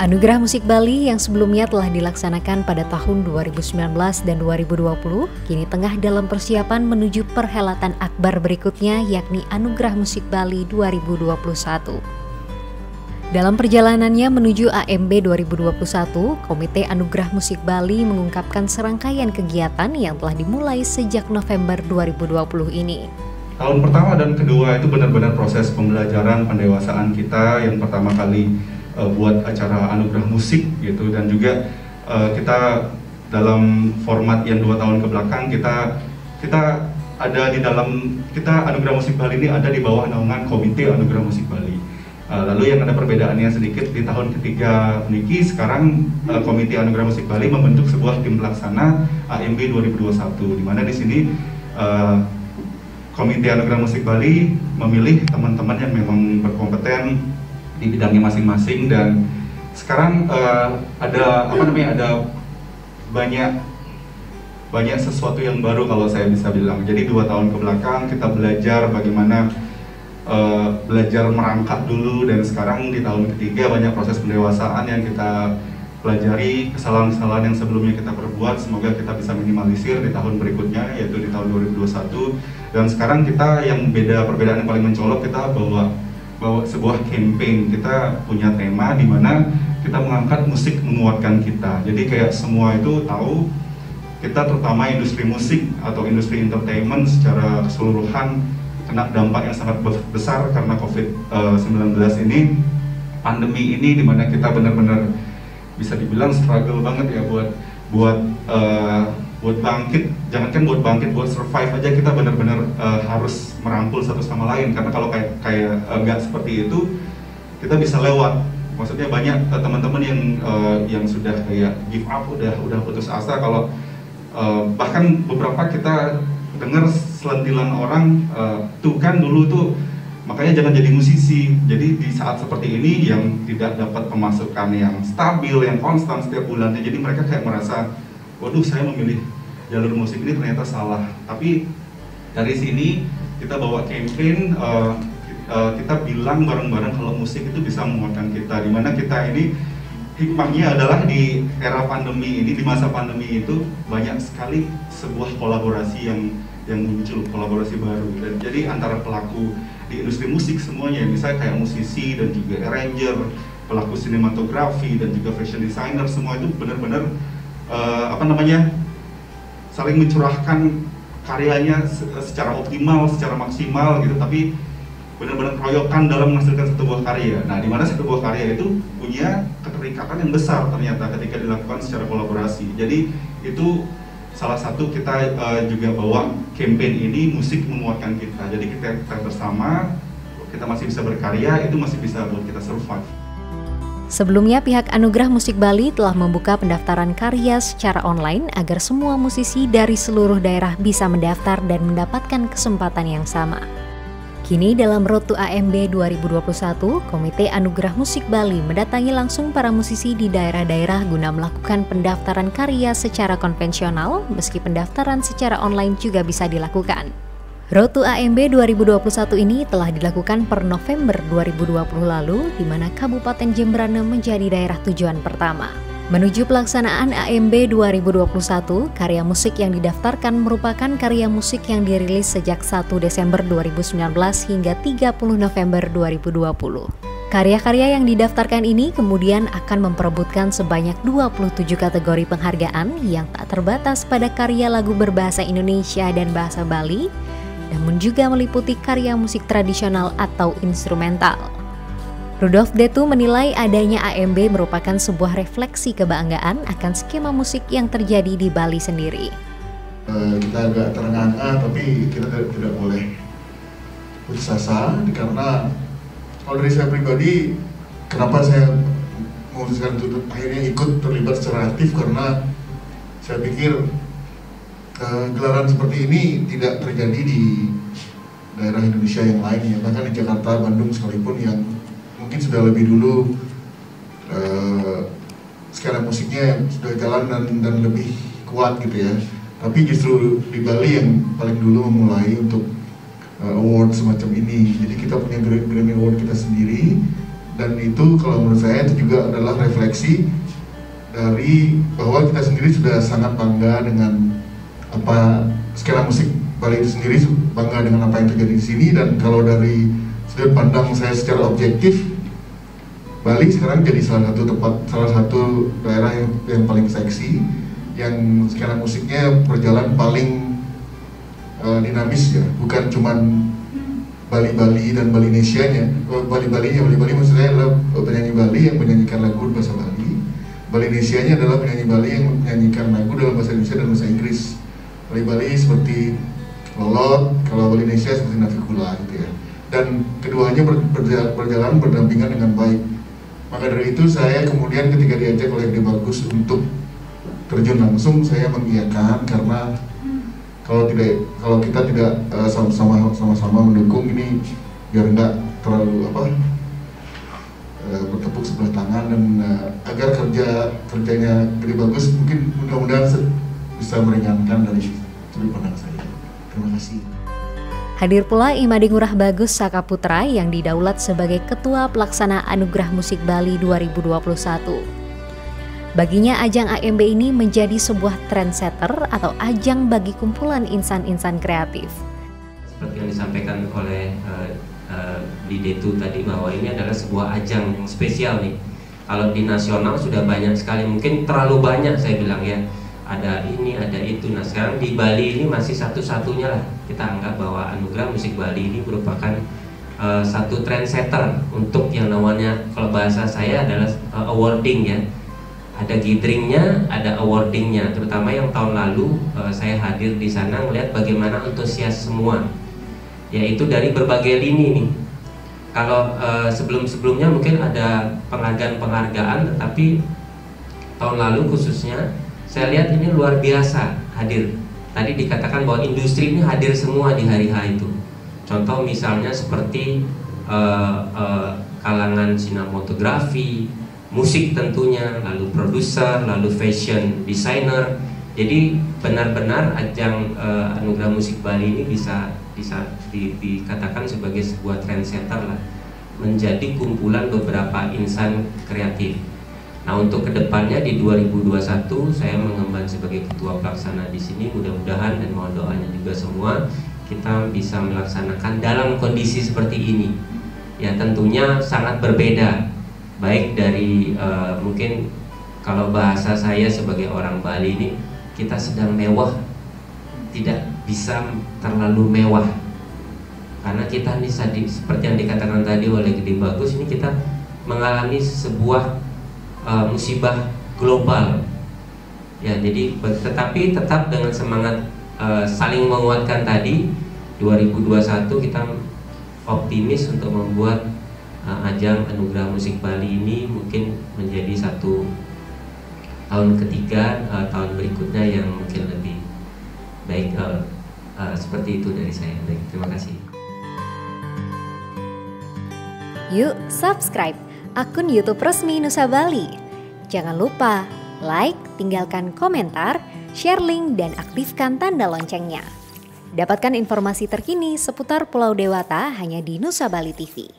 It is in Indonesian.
Anugerah Musik Bali yang sebelumnya telah dilaksanakan pada tahun 2019 dan 2020, kini tengah dalam persiapan menuju perhelatan akbar berikutnya yakni Anugerah Musik Bali 2021. Dalam perjalanannya menuju AMB 2021, Komite Anugerah Musik Bali mengungkapkan serangkaian kegiatan yang telah dimulai sejak November 2020 ini. Tahun pertama dan kedua itu benar-benar proses pembelajaran pendewasaan kita yang pertama kali buat acara anugerah musik gitu, dan juga kita dalam format yang 2 tahun ke belakang kita ada di dalam anugerah musik Bali ini ada di bawah naungan Komite Anugerah Musik Bali. Lalu yang ada perbedaannya sedikit di tahun ketiga niki sekarang Komite Anugerah Musik Bali membentuk sebuah tim pelaksana AMB 2021, di mana di sini Komite Anugerah Musik Bali memilih teman-teman yang memang berkompeten di bidangnya masing-masing, dan sekarang ada banyak sesuatu yang baru kalau saya bisa bilang. Jadi 2 tahun ke belakang kita belajar bagaimana belajar merangkak dulu, dan sekarang di tahun ketiga banyak proses pendewasaan yang kita pelajari, kesalahan-kesalahan yang sebelumnya kita perbuat semoga kita bisa minimalisir di tahun berikutnya, yaitu di tahun 2021. Dan sekarang kita yang perbedaan yang paling mencolok, kita bawa sebuah campaign. Kita punya tema di mana kita mengangkat musik menguatkan kita. Jadi kayak semua itu tahu kita, terutama industri musik atau industri entertainment secara keseluruhan kena dampak yang sangat besar karena COVID-19 ini, pandemi ini, di mana kita benar-benar bisa dibilang struggle banget ya buat bangkit. Jangankan buat bangkit, buat survive aja kita benar-benar harus merangkul satu sama lain, karena kalau kayak nggak seperti itu kita bisa lewat. Maksudnya banyak teman-teman yang sudah kayak give up, udah putus asa. Kalau bahkan beberapa kita dengar selantilan orang tuh kan dulu tuh makanya jangan jadi musisi. Jadi di saat seperti ini yang tidak dapat pemasukan yang stabil, yang konstan setiap bulannya, jadi mereka kayak merasa, waduh, saya memilih jalur musik ini ternyata salah. Tapi dari sini kita bawa campaign, kita bilang bareng-bareng kalau musik itu bisa menguatkan kita. Dimana kita ini hikmahnya adalah di era pandemi ini, di masa pandemi itu banyak sekali sebuah kolaborasi yang muncul, kolaborasi baru. Dan jadi antara pelaku di industri musik semuanya, misalnya kayak musisi dan juga arranger, pelaku sinematografi dan juga fashion designer, semua itu benar-benar saling mencurahkan karyanya secara optimal, secara maksimal gitu, tapi benar-benar keroyokan dalam menghasilkan satu buah karya. Nah, di mana satu buah karya itu punya keterikatan yang besar ternyata ketika dilakukan secara kolaborasi. Jadi itu salah satu kita juga bawa campaign ini, musik menguatkan kita. Jadi kita bersama, kita masih bisa berkarya, itu masih bisa buat kita survive. Sebelumnya, pihak Anugerah Musik Bali telah membuka pendaftaran karya secara online agar semua musisi dari seluruh daerah bisa mendaftar dan mendapatkan kesempatan yang sama. Kini dalam Road to AMB 2021, Komite Anugerah Musik Bali mendatangi langsung para musisi di daerah-daerah guna melakukan pendaftaran karya secara konvensional, meski pendaftaran secara online juga bisa dilakukan. Road to AMB 2021 ini telah dilakukan per November 2020 lalu, di mana Kabupaten Jembrana menjadi daerah tujuan pertama. Menuju pelaksanaan AMB 2021, karya musik yang didaftarkan merupakan karya musik yang dirilis sejak 1 Desember 2019 hingga 30 November 2020. Karya-karya yang didaftarkan ini kemudian akan memperebutkan sebanyak 27 kategori penghargaan yang tak terbatas pada karya lagu berbahasa Indonesia dan bahasa Bali, namun juga meliputi karya musik tradisional atau instrumental. Rudolf Detu menilai adanya AMB merupakan sebuah refleksi kebanggaan akan skema musik yang terjadi di Bali sendiri. Kita agak terengah-engah, tapi kita tidak boleh putus asa, karena kalau dari saya pribadi, kenapa saya memutuskan untuk akhirnya ikut terlibat secara aktif, karena saya pikir gelaran seperti ini tidak terjadi di daerah Indonesia yang lainnya, bahkan di Jakarta, Bandung sekalipun yang mungkin sudah lebih dulu skala musiknya sudah jalan dan lebih kuat gitu ya. Tapi justru di Bali yang paling dulu memulai untuk award semacam ini. Jadi kita punya Grammy Award kita sendiri, dan itu kalau menurut saya itu juga adalah refleksi dari bahwa kita sendiri sudah sangat bangga dengan apa skena musik Bali itu sendiri, bangga dengan apa yang terjadi di sini. Dan kalau dari sudut pandang saya secara objektif, Bali sekarang jadi salah satu daerah yang paling seksi, yang skena musiknya berjalan paling dinamis ya, bukan cuman Bali-Bali dan Balinesianya. Bali-Bali maksudnya adalah penyanyi Bali yang menyanyikan lagu bahasa Bali. Balinesianya adalah penyanyi Bali yang menyanyikan lagu dalam bahasa Indonesia dan bahasa Inggris. Bali-Bali seperti Lolot, kalau Balinesia seperti Navikula gitu ya. Dan keduanya berjalan berdampingan dengan baik. Maka dari itu saya kemudian ketika diajak oleh Gede Bagus untuk terjun langsung, saya mengiyakan karena kalau kita tidak sama-sama mendukung ini, biar enggak terlalu bertepuk sebelah tangan, dan agar kerjanya Gede Bagus mungkin mudah-mudahan bisa meringankan dari sudut pandang saya. Terima kasih. Hadir pula Imade Ngurah Bagus Sakaputra yang didaulat sebagai Ketua Pelaksana Anugerah Musik Bali 2021. Baginya ajang AMB ini menjadi sebuah trendsetter atau ajang bagi kumpulan insan-insan kreatif. Seperti yang disampaikan oleh di Detu tadi, bahwa ini adalah sebuah ajang yang spesial nih. Kalau di nasional sudah banyak sekali, mungkin terlalu banyak saya bilang ya. Ada ini, ada itu. Nah sekarang di Bali ini masih satu-satunya lah. Kita anggap bahwa Anugerah Musik Bali ini merupakan satu trendsetter untuk yang namanya, kalau bahasa saya adalah awarding ya. Ada gatheringnya, ada awardingnya. Terutama yang tahun lalu saya hadir di sana melihat bagaimana antusias semua, yaitu dari berbagai lini nih. Kalau sebelum-sebelumnya mungkin ada penghargaan, tetapi tahun lalu khususnya saya lihat ini luar biasa hadir. Tadi dikatakan bahwa industri ini hadir semua di hari H itu. Contoh misalnya seperti kalangan sinematografi, musik tentunya, lalu produser, lalu fashion designer. Jadi benar-benar ajang Anugerah Musik Bali ini bisa dikatakan sebagai sebuah trendsetter lah, menjadi kumpulan beberapa insan kreatif. Nah untuk kedepannya di 2021 saya mengemban sebagai ketua pelaksana di sini. Mudah-mudahan dan mohon doanya juga semua kita bisa melaksanakan dalam kondisi seperti ini. Ya tentunya sangat berbeda, baik dari mungkin kalau bahasa saya sebagai orang Bali ini, kita sedang mewah, tidak bisa terlalu mewah. Karena kita ini seperti yang dikatakan tadi oleh Gede Bagus, ini kita mengalami sebuah musibah global ya. Jadi tetapi tetap dengan semangat saling menguatkan tadi, 2021 kita optimis untuk membuat ajang Anugerah Musik Bali ini mungkin menjadi satu tahun ketiga, tahun berikutnya yang mungkin lebih baik. Seperti itu dari saya. Baik, terima kasih. Yuk subscribe akun YouTube resmi Nusa Bali. Jangan lupa like, tinggalkan komentar, share link, dan aktifkan tanda loncengnya. Dapatkan informasi terkini seputar Pulau Dewata hanya di Nusa Bali TV.